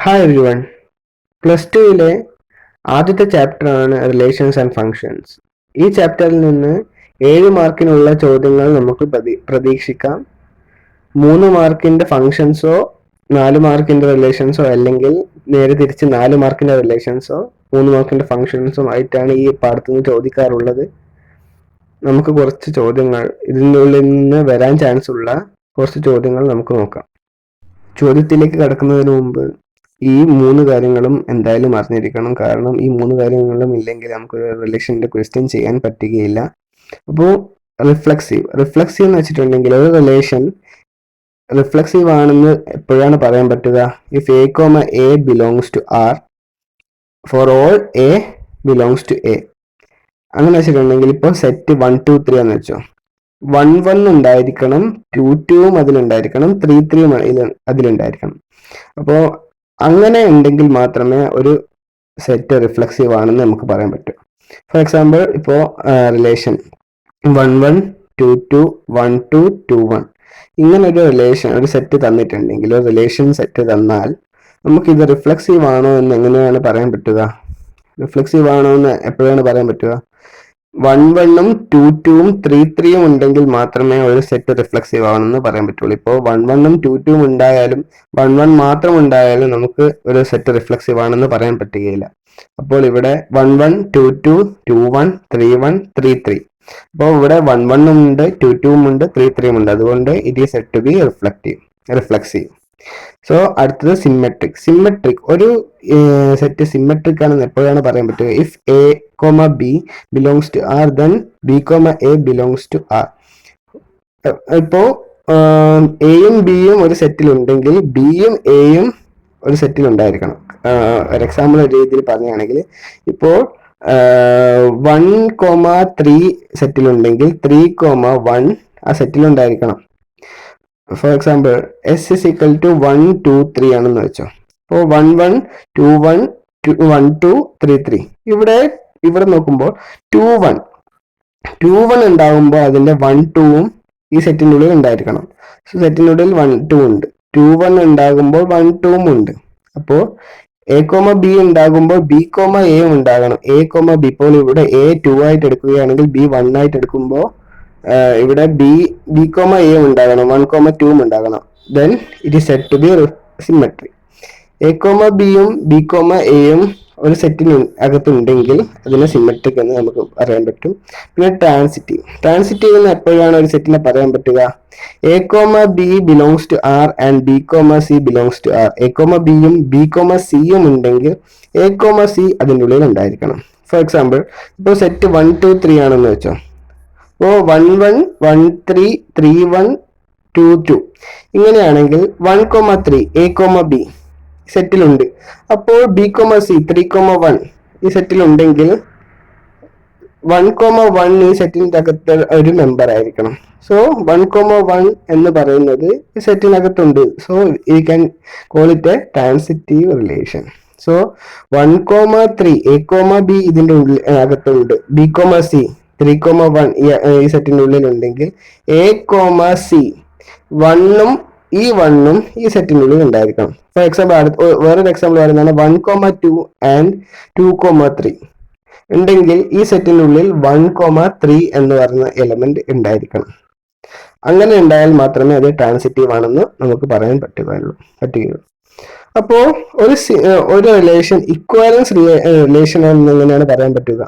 Hi every one. Plus ടുവിലെ ആദ്യത്തെ ചാപ്റ്ററാണ് relations and functions. ഈ ചാപ്റ്ററിൽ നിന്ന് 7 മാർക്കിനുള്ള ചോദ്യങ്ങൾ നമുക്ക് പ്രതീക്ഷിക്കാം. 3 മാർക്കിന്റെ ഫങ്ഷൻസോ 4 മാർക്കിന്റെ റിലേഷൻസോ അല്ലെങ്കിൽ നേരെ തിരിച്ച് 4 മാർക്കിന്റെ റിലേഷൻസോ 3 മാർക്കിന്റെ ഫങ്ഷൻസും ആയിട്ടാണ് ഈ പാഠത്തുനിന്ന് ചോദിക്കാറുള്ളത്. നമുക്ക് കുറച്ച് ചോദ്യങ്ങൾ ഇതിനുള്ളിൽ നിന്ന് വരാൻ ചാൻസ് ഉള്ള കുറച്ച് ചോദ്യങ്ങൾ നമുക്ക് നോക്കാം. ചോദ്യത്തിലേക്ക് കടക്കുന്നതിന് മുമ്പ് ഈ 3 കാര്യങ്ങളും എന്തായാലും അറിഞ്ഞിരിക്കണം. കാരണം ഈ 3 കാര്യങ്ങളും ഇല്ലെങ്കിൽ നമുക്ക് റിലേഷന്റെ ക്വസ്റ്റ്യൻ ചെയ്യാൻ പറ്റുകയില്ല. അപ്പോൾ റിഫ്ലക്സീവ് എന്ന് വെച്ചിട്ടുണ്ടെങ്കിൽ ഒരു റിലേഷൻ റിഫ്ലക്സീവ് ആണെന്ന് എപ്പോഴാണ് പറയാൻ പറ്റുക? If A comma A belongs to R for all A belongs to A. അങ്ങനെ വെച്ചിട്ടുണ്ടെങ്കിൽ ഇപ്പോൾ സെറ്റ് 1 2 3 എന്ന് വെച്ചോ, 1 1 ഉണ്ടായിരിക്കണം, 2 2 അതിലുണ്ടായിരിക്കണം, 3 3 അതിലുണ്ടായിരിക്കണം. അപ്പോൾ അങ്ങനെ ഉണ്ടെങ്കിൽ മാത്രമേ ഒരു സെറ്റ് റിഫ്ലക്സീവ് ആണെന്ന് നമുക്ക് പറയാൻ പറ്റൂ. ഫോർ എക്സാമ്പിൾ, ഇപ്പോൾ റിലേഷൻ 1 1 2 2 1 2 2 1 ഇങ്ങനെ ഒരു സെറ്റ് തന്നിട്ടുണ്ടെങ്കിൽ, ഒരു റിലേഷൻ സെറ്റ് തന്നാൽ നമുക്കിത് റിഫ്ലക്സീവ് ആണോ എന്ന് എങ്ങനെയാണ് പറയാൻ പറ്റുക? റിഫ്ലക്സീവ് ആണോ എന്ന് എപ്പോഴാണ് പറയാൻ പറ്റുക? 1 1 2 2 3 3 ഉണ്ടെങ്കിൽ മാത്രമേ ഒരു സെറ്റ് റിഫ്ലക്സീവ് ആണെന്ന് പറയാൻ പറ്റുള്ളൂ. ഇപ്പോൾ 1 1 2 2 ഉണ്ടായാലും 1 1 മാത്രം ഉണ്ടായാലും നമുക്ക് ഒരു സെറ്റ് റിഫ്ലക്സീവ് ആണെന്ന് പറയാൻ പറ്റുകയില്ല. അപ്പോൾ ഇവിടെ 1 1 2 2 2 1 3 1 3 3. അപ്പോൾ ഇവിടെ 1 1 ഉണ്ട്, 2 2 ഉണ്ട്, 3 3 ഉണ്ട്. അതുകൊണ്ട് it is set to be reflexive. So അടുത്തത് സിമെട്രിക്. ഒരു സെറ്റ് സിമെട്രിക് ആണെന്ന് എപ്പോഴാണ് പറയാൻ പറ്റുക? If A comma B belongs to R then B comma A belongs to R. ഇപ്പോ എയും ബിയും ഒരു സെറ്റിൽ ഉണ്ടെങ്കിൽ ബിയും എയും ഒരു സെറ്റിൽ ഉണ്ടായിരിക്കണം. ഒരു എക്സാമ്പിൾ രീതിയിൽ പറയുകയാണെങ്കിൽ, ഇപ്പോൾ 1,3 സെറ്റിലുണ്ടെങ്കിൽ 3,1 ആ സെറ്റിലുണ്ടായിരിക്കണം. For example, S is equal to 1 2 3 ആണെന്ന് വെച്ചോ. അപ്പോൾ 1 1 2 1 1 2 3 3. ഇവിടെ നോക്കുമ്പോൾ 2 1 ഉണ്ടാകുമ്പോൾ അതിന്റെ 1 2ഉം ഈ സെറ്റിനുള്ളിൽ ഉണ്ടായിരിക്കണം. സോ സെറ്റിനുള്ളിൽ 1 2 ഉണ്ട്. 2 1 ഉണ്ടാകുമ്പോൾ 1 2ഉം ഉണ്ട്. അപ്പോൾ എ കോമ ബി ഉണ്ടാകുമ്പോൾ ബി കോമ എ ഉണ്ടാകണം. A comma B. ഇപ്പോൾ ഇവിടെ എ 2 ആയിട്ട് എടുക്കുകയാണെങ്കിൽ ബി 1 ആയിട്ട് എടുക്കുമ്പോൾ ഇവിടെ ബി കോമ എ ഉണ്ടാകണം, 1 കോമ 2 ഉണ്ടാകണം. Then it is set to be symmetry. A comma ബിയും ബി കോമ എയും ഒരു സെറ്റിന് അകത്തുണ്ടെങ്കിൽ അതിനെ സിമെട്രിക് എന്ന് നമുക്ക് പറയാൻ പറ്റും. പിന്നെ ട്രാൻസിറ്റീവ് എന്ന് എപ്പോഴാണ് ഒരു സെറ്റിനെ പറയാൻ പറ്റുക? A comma B belongs to R and B comma C belongs to R. A comma ബിയും ബി കോമ സിയും ഉണ്ടെങ്കിൽ എ കോമ സി അതിൻ്റെ ഉള്ളിൽ ഉണ്ടായിരിക്കണം. ഫോർ എക്സാമ്പിൾ, ഇപ്പോൾ സെറ്റ് 1 2 3 ആണെന്ന് വെച്ചോ. അപ്പോൾ 1 1 1 3 3 1 2 2 ഇങ്ങനെയാണെങ്കിൽ 1 3 എ കോമ ബി സെറ്റിലുണ്ട്. അപ്പോൾ ബി കോമ സി 3 1 ഈ സെറ്റിലുണ്ടെങ്കിൽ 1 1 ഈ സെറ്റിന്റെ അകത്ത് ഒരു മെമ്പർ ആയിരിക്കണം. സോ 1 1 എന്ന് പറയുന്നത് ഈ സെറ്റിനകത്തുണ്ട്. So you can call it a transitive relation. So 1 3 A comma B ഇതിന്റെ അകത്തുണ്ട്. ബി കോമ സി 3 1 ഈ സെറ്റിന്റെ ഉള്ളിൽ ഉണ്ടെങ്കിൽ എ കോമ സി 1ഉം ഈ 1ഉം ഈ സെറ്റിനുള്ളിൽ ഉണ്ടായിരിക്കണം. ഫോർ എക്സാമ്പിൾ, വേറൊരു എക്സാമ്പിൾ പറയുന്നതാണ് 1 2 ആൻഡ് 2 3 ഉണ്ടെങ്കിൽ ഈ സെറ്റിനുള്ളിൽ 1 3 എന്ന് പറയുന്ന എലമെന്റ് ഉണ്ടായിരിക്കണം. അങ്ങനെ ഉണ്ടായാൽ മാത്രമേ അത് ട്രാൻസിറ്റീവ് ആണെന്ന് നമുക്ക് പറയാൻ പറ്റുകയുള്ളൂ. അപ്പോ ഒരു റിലേഷൻ ഇക്വാലൻസ് റിലേഷൻ ആണെന്ന് എങ്ങനെയാണ് പറയാൻ പറ്റുക?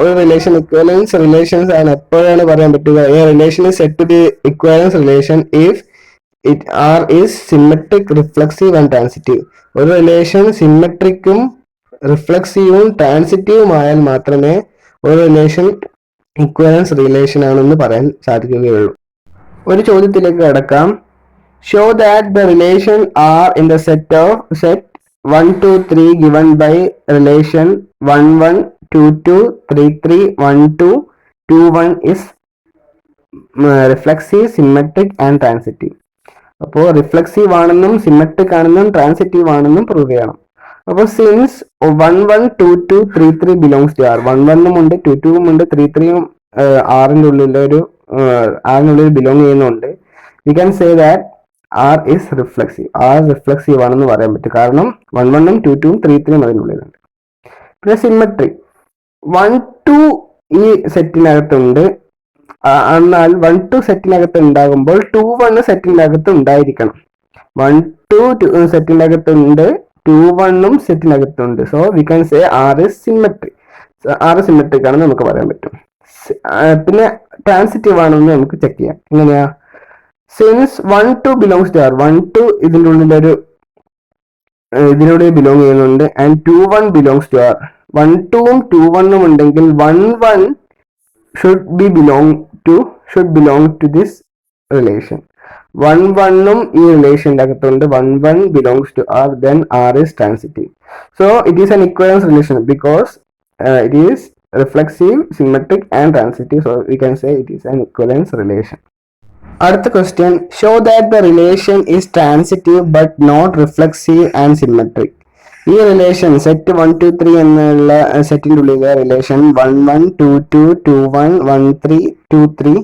ഒരു റിലേഷൻ ഇക്വാലൻസ് റിലേഷൻസ് ആണ് എപ്പോഴാണ് പറയാൻ പറ്റുക? A relation is said to be equivalence relation if it R is symmetric, reflexive and transitive. ഒരു റിലേഷൻ സിമെട്രിക്കും റിഫ്ലക്സീവും ട്രാൻസിറ്റീവും ആയാൽ മാത്രമേ ഒരു റിലേഷൻ ഇക്വാലൻസ് റിലേഷൻ ആണെന്ന് പറയാൻ സാധിക്കുകയുള്ളൂ. ഒരു ചോദ്യത്തിലേക്ക് കടക്കാം. Show that the relation R in the set 1 2 3 given by relation 1 1 2 2 3 3 1 2 2 1 is reflexive, symmetric and transitive. അപ്പോൾ റിഫ്ലക്സീവ് ആണെന്നും സിമെട്രിക് ആണെന്നും ട്രാൻസിറ്റീവ് ആണെന്നും പ്രൂവ് ചെയ്യണം. അപ്പോൾ സിൻസ് 1 1 2 2 3 3 ബിലോങ്സ് ടു ആർ, 1 1 ഉണ്ട് 2 2 ഉണ്ട് 3 3 ആറിന്റെ ഉള്ളിൽ ബിലോങ് ചെയ്യുന്നുണ്ട്, we can say that R is reflexive. R reflexive ആണെന്ന് പറയാൻ പറ്റും, കാരണം 1 1 2 2 3 3 അതിനുള്ളിലുണ്ട്. പിന്നെ സിമ്മട്രി 1 2 ഈ സെറ്റിനകത്തുണ്ട്, എന്നാൽ 1 2 സെറ്റിനകത്ത് ഉണ്ടാകുമ്പോൾ 2 1 സെറ്റിനകത്ത് ഉണ്ടായിരിക്കണം. 1 2 സെറ്റിനകത്തുണ്ട്, 2 1 സെറ്റിനകത്തുണ്ട്. So we can say R is symmetric. R symmetric ആണെന്ന് നമുക്ക് പറയാൻ പറ്റും. പിന്നെ ട്രാൻസിറ്റീവ് ആണെന്ന് നമുക്ക് ചെക്ക് ചെയ്യാം. എങ്ങനെയാ? സിൻസ് 1 2 ബിലോങ്സ് ടു ആർ, 1 2 ഇതിൻ്റെ ഉള്ളിലൊരു ഇതിലൂടെ ബിലോങ് ചെയ്യുന്നുണ്ട്, ആൻഡ് 2 1 ബിലോങ്സ് ടു ആർ. 1 2 2 1 ഉണ്ടെങ്കിൽ 1 1 should belong to this relation. 1 1 ഈ റിലേഷൻ്റെ അകത്തുണ്ട്, 1 1 belongs to R, then R is transitive. So it is an equivalence relation because it is reflexive, symmetric and transitive. So we can say it is an equivalence relation. അടുത്ത question, show that the relation is transitive but not reflexive and symmetric. ഈ relation set 1 2 3 എന്നുള്ള സെറ്റിൻ്റെ ഉള്ളിലെ relation 1 1 2 2 2 1 1 3 2 3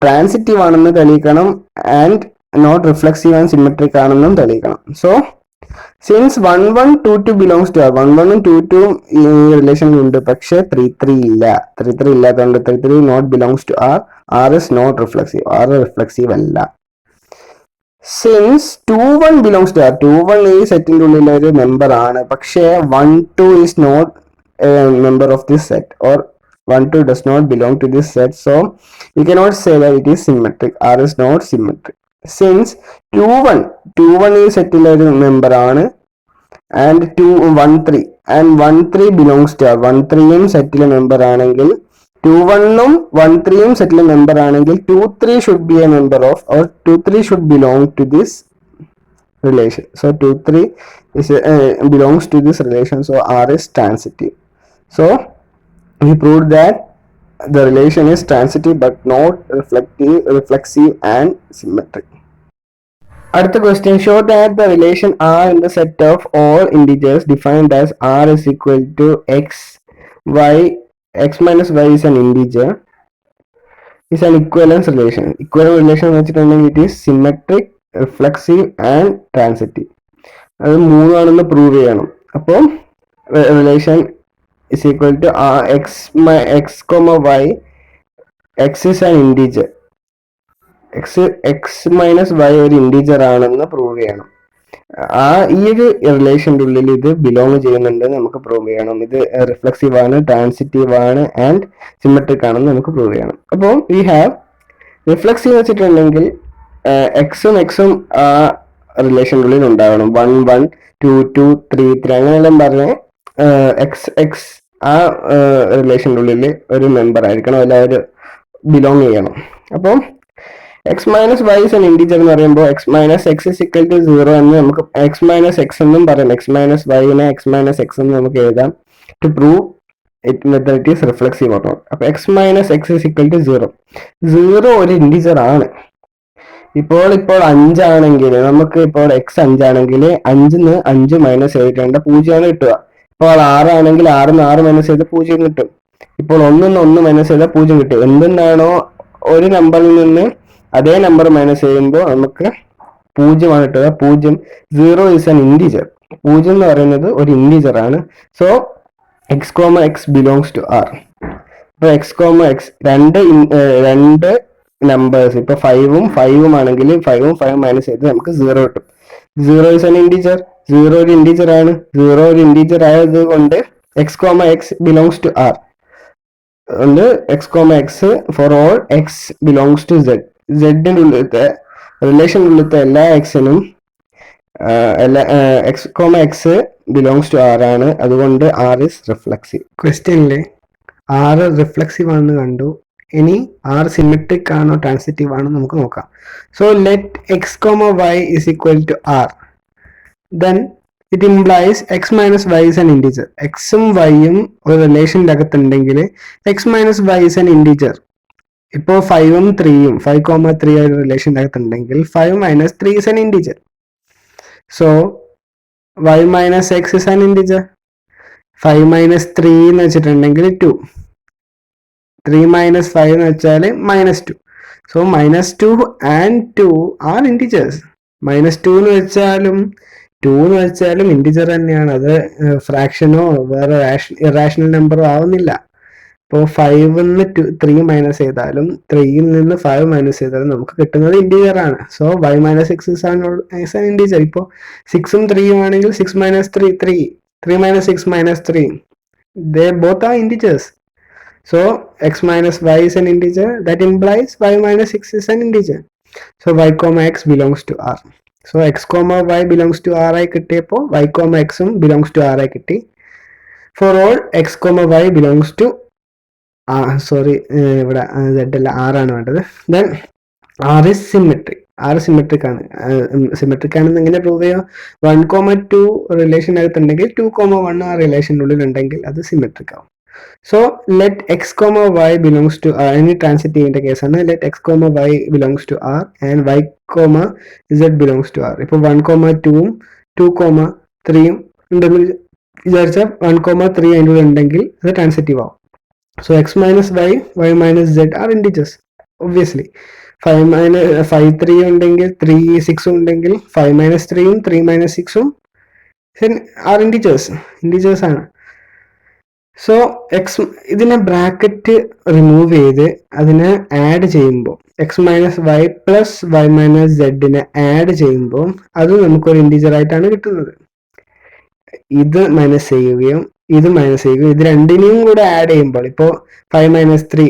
transitive ആണെന്ന് തെളിയിക്കണം, and not reflexive and symmetric ആണെന്നും തെളിയിക്കണം. So since 1 1 2 2 belongs to R, 1 1 2 2 ഈ റിലേഷനിലുണ്ട്, പക്ഷെ 3 3 ഇല്ല. 3 3 ഇല്ലാത്തതുകൊണ്ട് 3 3 not belongs to R. R is not reflexive. R reflexive അല്ല. സിൻസ് 2 1 ബിലോങ്സ് ടു ആർ, 2 1 ഈ സെറ്റിന്റെ ഉള്ളിലെ ഒരു മെമ്പർ ആണ്, പക്ഷേ 1 2 is not a member of this set, or 1 2 does not belong to this set. So we cannot say that it is symmetric. R is not symmetric. Since 2 1 ഈ സെറ്റിലെ ഒരു member ആണ്, and 2 1 3 and 1 3 belongs to R. 1 3യും സെറ്റിലെ member ആണെങ്കിൽ 2 1 1 3യും സെറ്റിലെ member ആണെങ്കിൽ 2 3 should be a member of, or 2 3 should belong to this relation. So 2 3 is belongs to this relation. So R is transitive. So we proved that the relation is transitive but not reflexive and symmetric. അടുത്ത question, show that the relation R in the set of all integers defined as R is equal to x minus y is an integer is an equivalence relation. Equivalence relation എന്ന് വെച്ചിട്ടുണ്ടെങ്കിൽ it is symmetric, reflexive and transitive. അത് മൂന്നാണെന്ന് prove ചെയ്യണം. അപ്പോൾ relation is equal to x comma y. X is an integer. x minus y ഒരു integer ആണെന്ന് prove ചെയ്യണം. ഈ ഒരു റിലേഷൻ്റെ ഉള്ളിൽ ഇത് ബിലോങ് ചെയ്യുന്നുണ്ടെന്ന് നമുക്ക് പ്രൂവ് ചെയ്യണം. ഇത് റിഫ്ലെക്സീവ് ആണ്, ട്രാൻസിറ്റീവ് ആണ് ആൻഡ് സിമെട്രിക് ആണെന്ന് നമുക്ക് പ്രൂവ് ചെയ്യണം. അപ്പോൾ വി ഹാവ് റിഫ്ലെക്സീവ് വെച്ചിട്ടുണ്ടെങ്കിൽ എക്സും ആ റിലേഷൻ്റെ ഉള്ളിൽ ഉണ്ടാവണം. 1 1 2 2 3 3 അങ്ങനെയെല്ലാം പറഞ്ഞ് എക്സ് ആ റിലേഷൻ്റെ ഉള്ളിൽ ഒരു മെമ്പർ ആയിരിക്കണം, എല്ലാവരും ബിലോങ് ചെയ്യണം. അപ്പം X minus Y is an integer എന്ന് പറയുമ്പോൾ X minus X is equal to 0 എന്ന് നമുക്ക് എക്സ് മൈനസ് എക്സ് എന്നും പറയാം. എക്സ് മൈനസ് വൈനെ എക്സ് മൈനസ് എക്സ് എന്ന് നമുക്ക് എഴുതാം to prove it is reflexive or not. അപ്പോൾ X minus X is equal to 0 ഒരു ഇൻറ്റീജർ ആണ്. ഇപ്പോൾ 5 ആണെങ്കിൽ നമുക്ക് ഇപ്പോൾ എക്സ് 5 ആണെങ്കിൽ 5 5 മൈനസ് ചെയ്തിട്ടുണ്ട് 0 കിട്ടുക. ഇപ്പോൾ 6 ആണെങ്കിൽ 6 മൈനസ് ചെയ്ത് 0 കിട്ടും. ഇപ്പോൾ 1 മൈനസ് ചെയ്താൽ 0 കിട്ടും. എന്തെന്നാണോ ഒരു നമ്പറിൽ നിന്ന് അതേ നമ്പർ മൈനസ് ചെയ്യുമ്പോൾ നമുക്ക് 0 ആണ് കിട്ടുക. 0 ഈസ് ആൻ ഇൻറ്റീജർ. 0 എന്ന് പറയുന്നത് ഒരു ഇൻറ്റീജർ ആണ്. So X comma X belongs to R. ഇപ്പോൾ എക്സ് കോമ എക്സ് രണ്ട് നമ്പേഴ്സ്, ഇപ്പോൾ 5 ആണെങ്കിൽ 5 മൈനസ് ചെയ്ത് നമുക്ക് 0 കിട്ടും. 0 ഈസ് ആൻ ഇൻറ്റീജർ. 0 ഒരു ഇൻറ്റീജർ ആണ്. 0 ഒരു ഇൻറ്റീജർ ആയത് കൊണ്ട് X comma X belongs to R. അതുകൊണ്ട് X comma X for all X belongs to Z. സെഡിൻ്റെ ഉള്ളിലത്തെ റിലേഷൻ്റെ ഉള്ളിലത്തെ എല്ലാ എക്സിനും X comma X belongs to R ആണ്. അതുകൊണ്ട് ആർ ഇസ് റിഫ്ലെക്സീവ്. ക്വസ്റ്റ്യനിൽ ആർ റിഫ്ലെക്സീവ് ആണെന്ന് കണ്ടു. ഇനി ആർ സിമെട്രിക് ആണോ ട്രാൻസിറ്റീവ് ആണോ നമുക്ക് നോക്കാം. So let X comma Y is equal to R. Then it implies X minus Y is an integer. എക്സും വൈയും ഒരു റിലേഷൻ്റെ അകത്തുണ്ടെങ്കിൽ X minus Y is an integer. ഇപ്പോൾ 5 3 5,3 ഒരു റിലേഷൻ്റെ അകത്തുണ്ടെങ്കിൽ 5 minus 3 is an integer. So Y minus X is an integer. 5 minus 3 എന്ന് വെച്ചിട്ടുണ്ടെങ്കിൽ 2. 3 മൈനസ് 5 എന്ന് വെച്ചാൽ -2. So -2 and 2 R integers. -2 എന്ന് വെച്ചാലും 2 എന്ന് വെച്ചാലും ഇൻറ്റിജർ തന്നെയാണ്. അത് ഫ്രാക്ഷനോ വേറെ ഇറാഷണൽ നമ്പറോ ആവുന്നില്ല. ഇപ്പോൾ 5ന്ന് 3 മൈനസ് ചെയ്താലും 3യിൽ നിന്ന് 5 മൈനസ് ചെയ്താലും നമുക്ക് കിട്ടുന്നത് ഇൻറ്റിജർ ആണ്. So y minus 6 is an integer. ഇപ്പോൾ 6ഉം 3യും ആണെങ്കിൽ 6 minus 3 3, 3 minus 6 minus 3, they both are integers. So x minus y is an integer, that implies y minus 6 is an integer. So y comma x belongs to R. So x comma y belongs to R ആയി കിട്ടിയപ്പോൾ y comma x ഉം belongs to R ആയി കിട്ടി. For all x comma y belongs to ഇവിടെ z അല്ല R ആണ് വേണ്ടത്. Then R is symmetric. R symmetric ആണ്. സിമെട്രിക് ആണെന്ന് എങ്ങനെ പ്രൂവ് ചെയ്യാം? 1,2 റിലേഷനകത്തുണ്ടെങ്കിൽ 2,1 ആ റിലേഷനുള്ളിൽ ഉണ്ടെങ്കിൽ അത് സിമെട്രിക് ആവും. So let X comma Y belongs to R. ഇനി ട്രാൻസിറ്റീവിന്റെ കേസാണ്. Let X comma Y belongs to R and Y comma Z belongs to R. ഇപ്പോൾ 1,2ഉം 2,3യും ഉണ്ടെന്ന് വിചാരിച്ചാൽ 1,3 അതിൻ്റെ ഉള്ളിൽ ഉണ്ടെങ്കിൽ അത് ട്രാൻസിറ്റീവ് ആവും. So x minus y, y minus z are integers obviously. 5 3 ഉണ്ടെങ്കിൽ 3 6 ഉണ്ടെങ്കിൽ 5 മൈനസ് 3യും 3 മൈനസ് 6ഉം ആർ ഇൻഡിജേഴ്സ് ആണ്. സോ ഇതിനെ ബ്രാക്കറ്റ് റിമൂവ് ചെയ്ത് അതിനെ ആഡ് ചെയ്യുമ്പോൾ x minus y plus y minus സെഡിനെ ആഡ് ചെയ്യുമ്പോൾ അത് നമുക്കൊരു ഇൻഡിജർ ആയിട്ടാണ് കിട്ടുന്നത്. ഇത് മൈനസ് ചെയ്യുകയും ഇത് മൈനസ് ചെയ്യുകയും ഇത് രണ്ടിനെയും കൂടെ ആഡ് ചെയ്യുമ്പോൾ ഇപ്പോൾ 5 മൈനസ് 3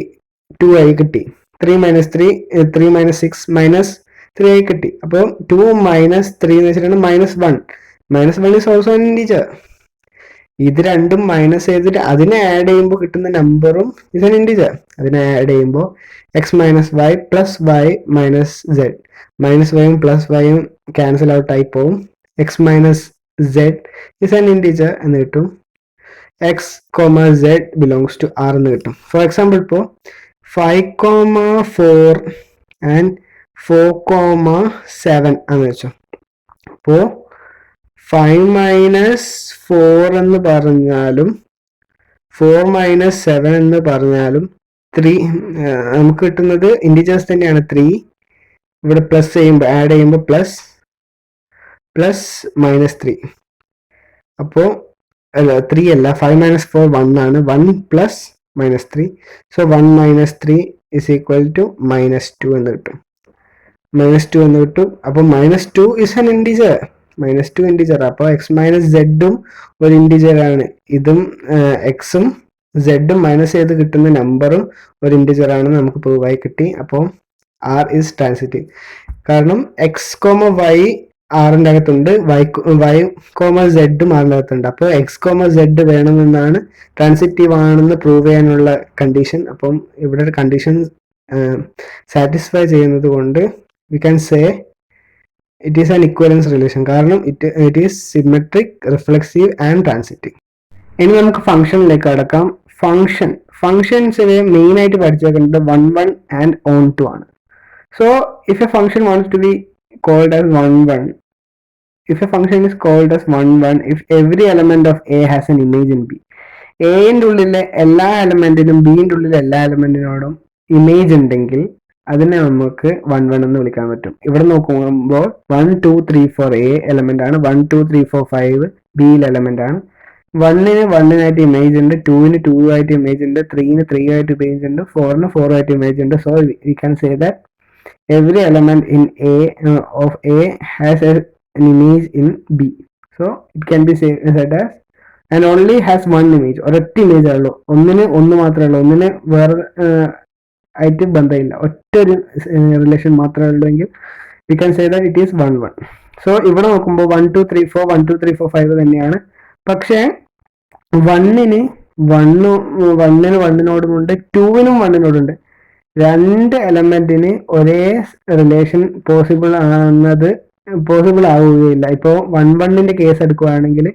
2 ആയി കിട്ടി. 3 മൈനസ് 3 3 മൈനസ് 6 മൈനസ് 3 ആയി കിട്ടി. അപ്പോൾ 2 മൈനസ് 3 എന്ന് വെച്ചിട്ടാണ് -1. -1 ഈസ് ഓൾസോ an integer. ഇത് രണ്ടും മൈനസ് ചെയ്തിട്ട് അതിനെ ആഡ് ചെയ്യുമ്പോൾ കിട്ടുന്ന നമ്പറും ഇസ് an integer. അതിനെ ആഡ് ചെയ്യുമ്പോൾ x minus y plus y minus z, minus വൈയും പ്ലസ് വൈയും ക്യാൻസൽ ഔട്ട് ആയി പോവും. X minus z is an integer എന്ന് കിട്ടും. X comma z belongs to R എന്ന് കിട്ടും. ഫോർ എക്സാമ്പിൾ ഇപ്പോൾ 5,4 ആൻഡ് 4,7 എന്ന് വെച്ചോ. അപ്പോൾ 5 മൈനസ് 4 എന്ന് പറഞ്ഞാലും 4 മൈനസ് 7 എന്ന് പറഞ്ഞാലും 3 നമുക്ക് കിട്ടുന്നത് ഇൻഡിജേഴ്സ് തന്നെയാണ്. 3 ഇവിടെ പ്ലസ് ചെയ്യുമ്പോൾ ആഡ് ചെയ്യുമ്പോൾ പ്ലസ് മൈനസ് 3. അപ്പോൾ 3 അല്ല, 5 മൈനസ് 4 1 ആണ്. 1 plus minus 3. So 1 minus 3 is equal to -2 എന്ന് കിട്ടും. -2 എന്ന് കിട്ടും. അപ്പോൾ -2 ഇസ് an integer. -2 ഇൻഡിജർ. അപ്പോൾ എക്സ് മൈനസ് സെഡും ഒരു ഇൻഡിജർ ആണ്. ഇതും എക്സും സെഡും മൈനസ് ചെയ്ത് കിട്ടുന്ന നമ്പറും ഒരു ഇൻഡിജർ ആണെന്ന് നമുക്ക് പ്രൂവ് ആയി കിട്ടി. അപ്പോൾ ആർ ഈസ് ട്രാൻസിറ്റീവ്. കാരണം എക്സ് കോമ വൈ ആറിൻ്റെ അകത്തുണ്ട്, വൈ കോമ സെഡും ആറിൻ്റെ അകത്തുണ്ട്. അപ്പോൾ എക്സ് കോമ സെഡ് വേണമെന്നാണ് ട്രാൻസിറ്റീവ് ആണെന്ന് പ്രൂവ് ചെയ്യാനുള്ള കണ്ടീഷൻ. അപ്പം ഇവിടെ കണ്ടീഷൻ സാറ്റിസ്ഫൈ ചെയ്യുന്നത് കൊണ്ട് we can say it is an equivalence relation. കാരണം it is symmetric, reflexive and transitive. ഇനി നമുക്ക് ഫംഗ്ഷനിലേക്ക് കടക്കാം. ഫംഗ്ഷൻസിന് മെയിൻ ആയിട്ട് പഠിച്ചേക്കുന്നത് 1 1 ആൻഡ് ഓൺ ടു ആണ്. So if a function wants to B called as 1 1, if a function is called as 1 1 if every element of A has an image in B. എന്റെ ഉള്ളിലെ എല്ലാ എലമെന്റിനും ബിന്റെ ഉള്ളിലെ എല്ലാ എലമെന്റിനോടും ഇമേജ് ഉണ്ടെങ്കിൽ അതിനെ നമുക്ക് 1 1 എന്ന് വിളിക്കാൻ പറ്റും. ഇവിടെ നോക്കുമ്പോൾ 1 2 3 4 എ എലമെന്റ് ആണ്, 1 2 3 4 5 ബിയിൽ എലമെന്റ് ആണ്. 1ന് 1 ഇമേജ് ഉണ്ട്, 2ന് 2 ആയിട്ട് ഇമേജ് ഉണ്ട്, 3ന് 3 ആയിട്ട് ഇമേജ് ഉണ്ട്, 4ന് 4 ആയിട്ട് ഇമേജ് ഉണ്ട്. So we can say that every element in of A has an image in B. So it can be said as and only has one image. ഒരൊറ്റ image ആണല്ലോ, ഒന്ന് മാത്രമേ ഉള്ളൂ, ഒന്നിന് വേറെ ആയിട്ട് ബന്ധമില്ല, ഒറ്റൊരു റിലേഷൻ മാത്രമേ ഉള്ളൂ എങ്കിൽ V can say that it is 1 1. So ഇവിടെ നോക്കുമ്പോൾ 1 2 3 4 1 2 3 4 5 തന്നെയാണ്. പക്ഷേ 1ന് 1നോടുമുണ്ട്, 2നും 1നോടുണ്ട്. രണ്ട് എലമെന്റിന് ഒരേ റിലേഷൻ പോസിബിൾ ആവുകയില്ല. ഇപ്പോൾ 1 1ന്റെ കേസ് എടുക്കുകയാണെങ്കിൽ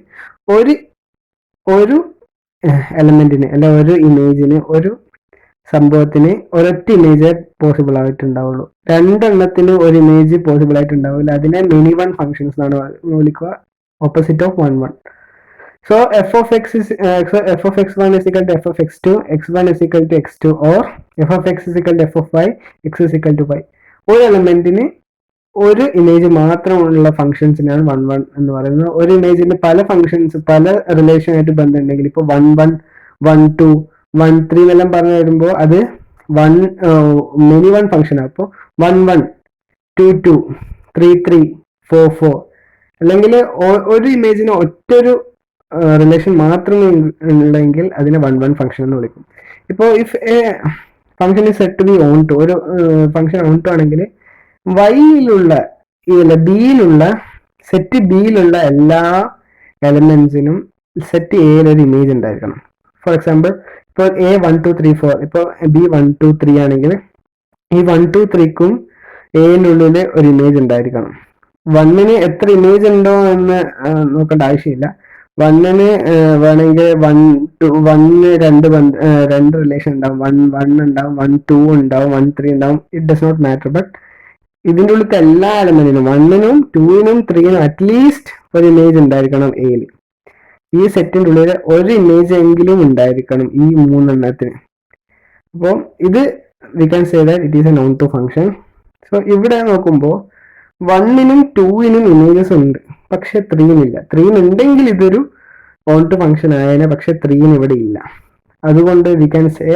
ഒരു എലമെന്റിന് അല്ല ഒരു ഇമേജിന്, ഒരു സംഭവത്തിന് ഒരൊറ്റ ഇമേജ് പോസിബിൾ ആയിട്ടുണ്ടാവുള്ളൂ. രണ്ടെണ്ണത്തിന് ഒരു ഇമേജ് പോസിബിൾ ആയിട്ടുണ്ടാവില്ല. അതിനെ മെനി വൺ ഫങ്ഷൻസ് എന്നാണ് വിളിക്കുക, opposite of 1 1. So f of x is f of x1 is equal to f of x2, x1 is equal to x2, or f of x is equal to f of y, x is equal to y. ഒരു എലമെന്റിന് ഒരു image മാത്രമുള്ള ഫംഗ്ഷൻസിനാണ് 1 1 എന്ന് പറയുന്നത്. ഒരു ഇമേജിന് പല functions പല relation ആയിട്ട് ബന്ധമുണ്ടെങ്കിൽ ഇപ്പോൾ 1 1 1 2 1 3 എന്നെല്ലാം പറഞ്ഞു വരുമ്പോൾ അത് മെനി വൺ ഫംഗ്ഷൻ ആണ്. അപ്പോൾ 1 1 2 2 3 3 4 4 അല്ലെങ്കിൽ ഒരു ഇമേജിന് ഒറ്റൊരു റിലേഷൻ മാത്രമേ ഉള്ളെങ്കിൽ അതിനെ 1 1 ഫംഗ്ഷൻ എന്ന് വിളിക്കും. ഇപ്പോൾ if a function is set to be onto, ഒരു ഫംഗ്ഷൻ ഓൺ ടു ആണെങ്കിൽ വൈയിലുള്ള ബിയിലുള്ള സെറ്റ് ബിയിലുള്ള എല്ലാ എലമെന്റ്സിനും സെറ്റ് എയിൽ ഒരു ഇമേജ് ഉണ്ടായിരിക്കണം. ഫോർ എക്സാമ്പിൾ ഇപ്പോൾ എ 1 2 3 4, ഇപ്പോൾ ബി 1 2 3 ആണെങ്കിൽ ഈ 1 2 3ക്കും എയിനുള്ളിൽ ഒരു ഇമേജ് ഉണ്ടായിരിക്കണം. 1ന് എത്ര ഇമേജ് ഉണ്ടോ എന്ന് നോക്കേണ്ട ആവശ്യമില്ല. 1ന് വേണമെങ്കിൽ 1 രണ്ട് റിലേഷൻ ഉണ്ടാവും. 1 1 ഉണ്ടാവും, 1 2 ഉണ്ടാവും, 1 3 ഉണ്ടാവും. It does not matter. But ഇതിൻ്റെ ഉള്ളിലത്തെ എല്ലാ എലമെന്റിനും 1നും 2നും 3നും അറ്റ്ലീസ്റ്റ് ഒരു ഇമേജ് ഉണ്ടായിരിക്കണം എയിൽ. ഈ സെറ്റിൻ്റെ ഉള്ളിൽ ഒരു ഇമേജ് എങ്കിലും ഉണ്ടായിരിക്കണം ഈ 3 എണ്ണത്തിന്. അപ്പോൾ ഇത് we can say that it is a non to function. So ഇവിടെ നോക്കുമ്പോൾ 1നും 2നും ഇമേജസ് ഉണ്ട്, പക്ഷെ 3നില്ല. 3 ഉണ്ടെങ്കിൽ ഇതൊരു ഓൺ ടു ഫംഗ്ഷൻ ആയേനെ, പക്ഷെ 3 ഇവിടെ ഇല്ല. അതുകൊണ്ട് we can say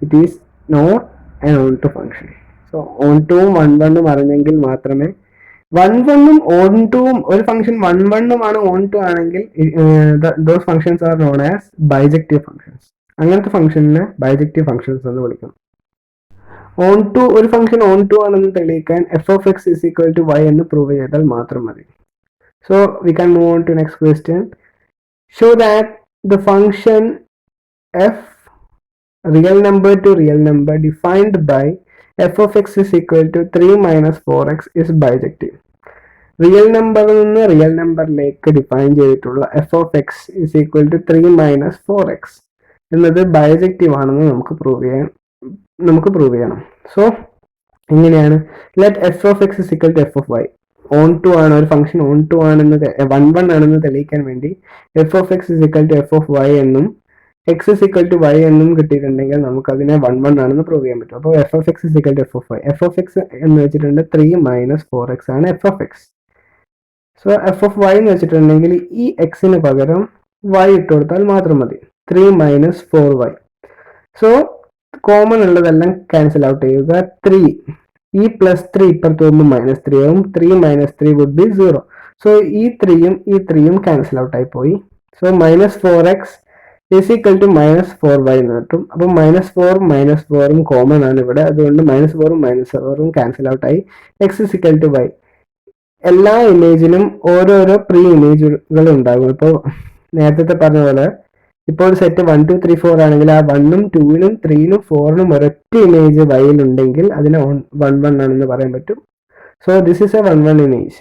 it is not a onto function. So ഓൺ ടുവും 1 1ഉം അറിഞ്ഞെങ്കിൽ മാത്രമേ 1 1ഉം ഓൺ ടുവും ഒരു ഫംഗ്ഷൻ 1 1ഉം ആണ് ഓൺ ടു ആണെങ്കിൽ those functions are known as bijective functions. അങ്ങനത്തെ ഫംഗ്ഷനെ ബൈജക്റ്റീവ് ഫംഗ്ഷൻസ് എന്ന് വിളിക്കും. ഓൺ ടു ഒരു ഫംഗ്ഷൻ ഓൺ ടു ആണെന്ന് തെളിയിക്കാൻ F of X is equal to Y എന്ന് പ്രൂവ് ചെയ്താൽ മാത്രം മതി. So we can move on to next question. Show that the function F real number to real number defined by F of X is equal to 3 minus 4x is bijective. Real നമ്പറിൽ നിന്ന് real നമ്പറിലേക്ക് define ചെയ്തിട്ടുള്ള F of X is equal to 3 minus 4x എന്നത് bijective ആണെന്ന് നമുക്ക് prove ചെയ്യണം. So ഇങ്ങനെയാണ് let F of X is equal to F of Y. Onto ആണ് ഒരു ഫംഗ്ഷൻ ഓൺ ടു ആണെന്ന് 1 1 ആണെന്ന് തെളിയിക്കാൻ വേണ്ടി F of X is equal to F of y എന്നും x is equal to y എന്നും കിട്ടിയിട്ടുണ്ടെങ്കിൽ നമുക്ക് അതിനെ 1 1 ആണെന്ന് പ്രൂവ് ചെയ്യാൻ പറ്റും. അപ്പോൾ F of X is equal to F of Y. F of X എന്ന് വെച്ചിട്ടുണ്ട് 3 മൈനസ് 4x ആണ് F of X. So F of Y എന്ന് വെച്ചിട്ടുണ്ടെങ്കിൽ ഈ എക്സിന് പകരം വൈ ഇട്ട് കൊടുത്താൽ മാത്രം മതി. 3 മൈനസ് 4y. സോ കോമൺ ഉള്ളതെല്ലാം ക്യാൻസൽ ഔട്ട് ചെയ്യുക. 3 ഈ പ്ലസ് 3 ഇപ്പുറത്ത് പോകുമ്പോൾ -3 ആവും. 3 മൈനസ് 3 വുഡ് ബി 0. സോ ഈ 3യും ക്യാൻസൽ ഔട്ട് ആയി പോയി. So minus 4x is equal to minus 4y എന്ന് കിട്ടും. അപ്പം -4 കോമൺ ആണ് ഇവിടെ. അതുകൊണ്ട് -4 ക്യാൻസൽ ഔട്ട് ആയി. X is equal to y. എല്ലാ ഇമേജിനും ഓരോരോ പ്രീ ഇമേജുകൾ ഉണ്ടാകും. ഇപ്പോൾ നേരത്തെ പറഞ്ഞ പോലെ ഇപ്പോൾ സെറ്റ് 1 2 3 4 ആണെങ്കിൽ ആ 1ഉം 2നും 3നും 4നും ഒരൊറ്റ ഇമേജ് വൈയിലുണ്ടെങ്കിൽ അതിനെ 1 1 ആണെന്ന് പറയാൻ പറ്റും. So this is A 1 1 image,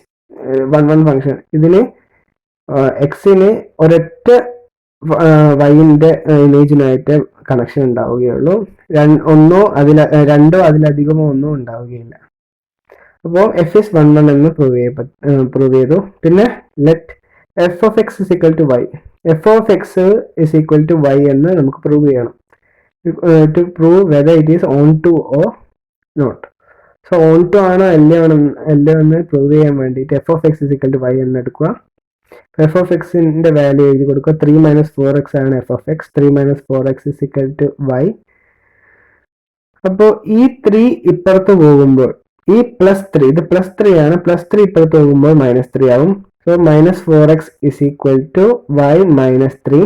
1 1 function. ഇതിന് എക്സിന് ഒരൊറ്റ വൈൻ്റെ ഇമേജിനായിട്ട് കണക്ഷൻ ഉണ്ടാവുകയുള്ളൂ. രണ്ടോ അതിലധികമോ ഒന്നും ഉണ്ടാവുകയില്ല. അപ്പോൾ എഫ് ഇസ് 1 1 എന്ന് പ്രൂവ് ചെയ്തു. പിന്നെ let F of X is equal to Y. F of X is equal to Y എന്ന് നമുക്ക് പ്രൂവ് ചെയ്യണം. To prove whether it is onto or not. So onto ആണോ അല്ലയോ എന്ന് prove ചെയ്യാൻ വേണ്ടിയിട്ട് F of X is equal to Y എന്ന് എടുക്കുക. എഫ് ഓഫ് എക്സിന്റെ വാല്യൂ എഴുതി കൊടുക്കുക. 3 മൈനസ് 4x ആണ് F of X. 3 minus 4x is equal to Y. അപ്പോൾ ഈ 3 ഇപ്പുറത്ത് പോകുമ്പോൾ ഈ +3, ഇത് +3 ആണ്. +3 ഇപ്പുറത്ത് പോകുമ്പോൾ -3 ആവും. So minus 4x is equal to y minus 3.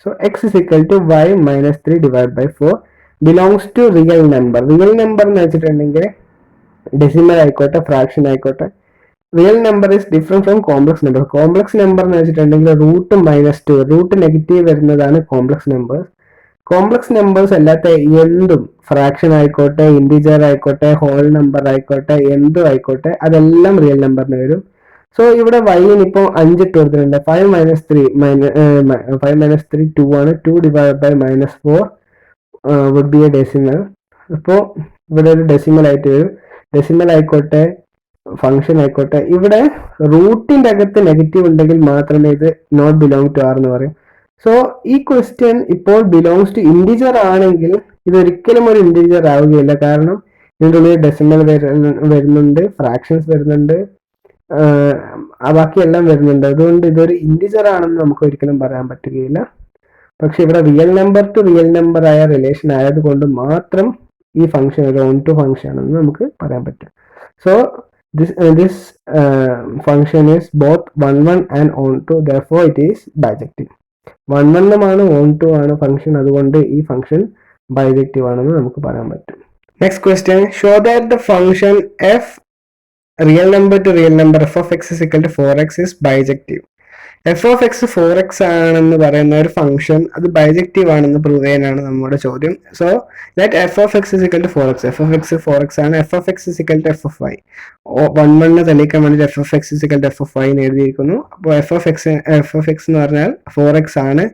So x is equal to y minus 3 divided by 4 belongs to real number. Real number എന്ന് വെച്ചിട്ടുണ്ടെങ്കിൽ ഡെസിമൽ ആയിക്കോട്ടെ ഫ്രാക്ഷൻ ആയിക്കോട്ടെ, real number is different from complex number. Complex number എന്ന് വെച്ചിട്ടുണ്ടെങ്കിൽ root -2, root negative വരുന്നതാണ് complex numbers. Complex numbers അല്ലാത്ത എന്തും, fraction ആയിക്കോട്ടെ, ഇൻഡിജർ ആയിക്കോട്ടെ, ഹോൾ നമ്പർ ആയിക്കോട്ടെ, എന്തും ആയിക്കോട്ടെ, അതെല്ലാം റിയൽ നമ്പറിന് വരും. സോ ഇവിടെ വൈന് ഇപ്പോൾ 5 ഇട്ട് കൊടുത്തിട്ടുണ്ട്. 5 മൈനസ് 3 2 ആണ്. 2 divide by -4 would be a decimal. അപ്പോൾ ഇവിടെ ഒരു ഡെസിമൽ ആയിട്ട് വരും. ഡെസിമൽ ആയിക്കോട്ടെ ഫംഗ്ഷൻ ആയിക്കോട്ടെ, ഇവിടെ റൂട്ടിന്റെ അകത്ത് നെഗറ്റീവ് ഉണ്ടെങ്കിൽ മാത്രമേ ഇത് നോട്ട് ബിലോങ് ടു ആർ എന്ന് പറയും. സോ ഈ ക്വസ്റ്റ്യൻ ഇപ്പോൾ ബിലോങ്സ് ടു ഇൻഡിജർ ആണെങ്കിൽ ഇത് ഒരിക്കലും ഒരു ഇൻഡിജർ ആവുകയില്ല. കാരണം ഇതിൻ്റെ ഉള്ളിൽ ഡെസിമൽ വരുന്നുണ്ട്, ഫ്രാക്ഷൻസ് വരുന്നുണ്ട്, ബാക്കിയെല്ലാം വരുന്നുണ്ട്. അതുകൊണ്ട് ഇതൊരു ഇൻറ്റിജർ ആണെന്ന് നമുക്ക് ഒരിക്കലും പറയാൻ പറ്റുകയില്ല. പക്ഷെ ഇവിടെ real number to real number ആയ റിലേഷൻ ആയതുകൊണ്ട് മാത്രം ഈ ഫംഗ്ഷൻ ഒരു ഓൺ ടു ഫംഗ്ഷൻ ആണെന്ന് നമുക്ക് പറയാൻ പറ്റും. So this function is both 1 1 and on to, therefore it is bijective. 1 1 ആണ് on to ആണ് ഫംഗ്ഷൻ, അതുകൊണ്ട് ഈ ഫംഗ്ഷൻ ബൈജക്റ്റീവ് ആണെന്ന് നമുക്ക് പറയാൻ പറ്റും. Next question, show that the function F real number to real number F of X is equal to 4x is bijective. F of X 4x ആണെന്ന് പറയുന്ന ഒരു ഫംഗ്ഷൻ അത് ബൈജക്റ്റീവ് ആണെന്ന് പ്രൂവ് ചെയ്യാനാണ് നമ്മുടെ ചോദ്യം. So that F of X is equal to 4x, F of X 4x ആണ്, F of X is equal to F of Y. 1 1 തെളിയിക്കാൻ വേണ്ടി F of X is equal to F of Y എന്ന് എഴുതിയിരിക്കുന്നു. അപ്പോൾ F of X എന്ന് പറഞ്ഞാൽ 4x ആണ്.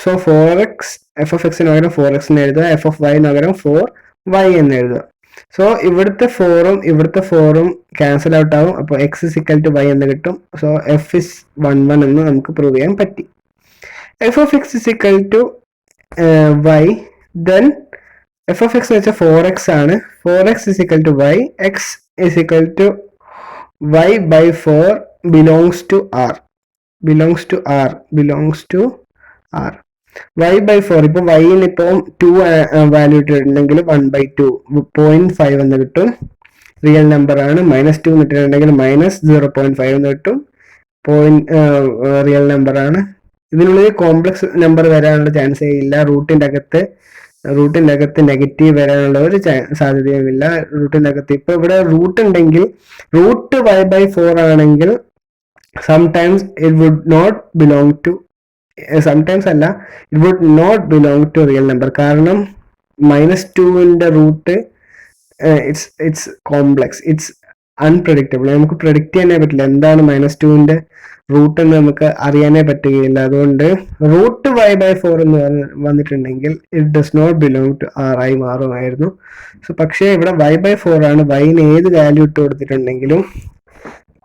So 4x, F of എക്സിന് പകരം 4x എന്ന് എഴുതുക, എഫ് ഓഫ് വൈ പകരം 4y എന്ന് എഴുതുക. സോ ഇവിടുത്തെ 4ഉം ഇവിടുത്തെ 4ഉം ക്യാൻസൽ ഔട്ട് ആവും. അപ്പോൾ X is equal to Y എന്ന് കിട്ടും. സോ എഫ് ഇസ് 1 1 എന്ന് നമുക്ക് പ്രൂവ് ചെയ്യാൻ പറ്റി. F of X is equal to Y, then F of X എന്ന് വെച്ചാൽ 4x ആണ്. 4x is equal to Y, X is equal to Y by 4 belongs to R, belongs to R, belongs to R. y by 4, ഇപ്പോൾ yന് ഇപ്പോൾ 2 value ഇട്ടിട്ടുണ്ടെങ്കിൽ 1/2 0.5 എന്ന് കിട്ടും. Real number ആണ്. -2 ഇട്ടിട്ടുണ്ടെങ്കിൽ -0.5 എന്ന് കിട്ടും. റിയൽ നമ്പർ ആണ്. ഇതിനുള്ളിൽ കോംപ്ലക്സ് നമ്പർ വരാനുള്ള ചാൻസേ ഇല്ല. റൂട്ടിന്റെ അകത്ത് നെഗറ്റീവ് വരാനുള്ള ഒരു സാധ്യതയുമില്ല. റൂട്ടിന്റെ അകത്ത് ഇപ്പൊ ഇവിടെ റൂട്ട് ഉണ്ടെങ്കിൽ, റൂട്ട് y/4 ആണെങ്കിൽ sometimes it would not belong to, sometimes അല്ല, it would not belong to real number. കാരണം -2ന്റെ root it's complex, it's unpredictable. നമുക്ക് പ്രഡിക്റ്റ് ചെയ്യാനേ പറ്റില്ല എന്താണ് -2ന്റെ റൂട്ട് എന്ന് നമുക്ക് അറിയാനേ പറ്റുകയില്ല. അതുകൊണ്ട് റൂട്ട് y/4 എന്ന് വന്നിട്ടുണ്ടെങ്കിൽ it does not belong to R ആയി മാറുമായിരുന്നു. സോ പക്ഷേ ഇവിടെ y/4 ആണ്. വൈന് ഏത് വാല്യൂ ഇട്ട് കൊടുത്തിട്ടുണ്ടെങ്കിലും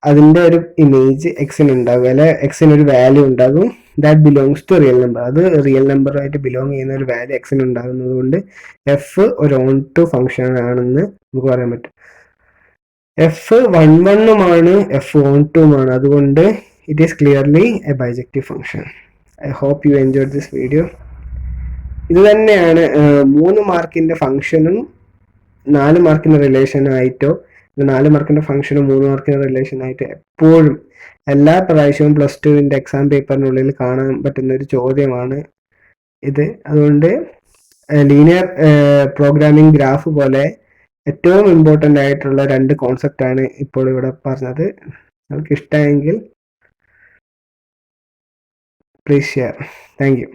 അതിന്റെ ഒരു ഇമേജ് എക്സിന് ഉണ്ടാകും, അല്ലെ എക്സിന് ഒരു വാല്യൂ ഉണ്ടാകും. That belongs to real number. അത് റിയൽ നമ്പറായിട്ട് ബിലോങ് ചെയ്യുന്ന ഒരു വാല്യൂ എക്സിന് ഉണ്ടാകുന്നത് കൊണ്ട് എഫ് ഒരു ഓൺ ടു ഫംഗ്ഷൻ ആണെന്ന് നമുക്ക് പറയാൻ പറ്റും. എഫ് 1 1 എഫ് ഓൺ ടുമാണ്. അതുകൊണ്ട് it is clearly a bijective function. I hope you enjoyed this video. ഇത് തന്നെയാണ് 3 മാർക്കിന്റെ ഫംഗ്ഷനും 4 മാർക്കിന്റെ റിലേഷനായിട്ടോ, 4 മാർക്കിന്റെ ഫംഗ്ഷനും 3 മാർക്കിന്റെ റിലേഷൻ ആയിട്ട് എപ്പോഴും എല്ലാ പ്രാവശ്യവും +2 എക്സാം പേപ്പറിനുള്ളിൽ കാണാൻ പറ്റുന്ന ഒരു ചോദ്യമാണ് ഇത്. അതുകൊണ്ട് ലീനിയർ പ്രോഗ്രാമിംഗ് ഗ്രാഫ് പോലെ ഏറ്റവും ഇമ്പോർട്ടൻ്റ് ആയിട്ടുള്ള 2 കോൺസെപ്റ്റ് ആണ് ഇപ്പോൾ ഇവിടെ പറഞ്ഞത്. നിങ്ങൾക്ക് ഇഷ്ടമായെങ്കിൽ പ്ലീസ് ഷെയർ. Thank you.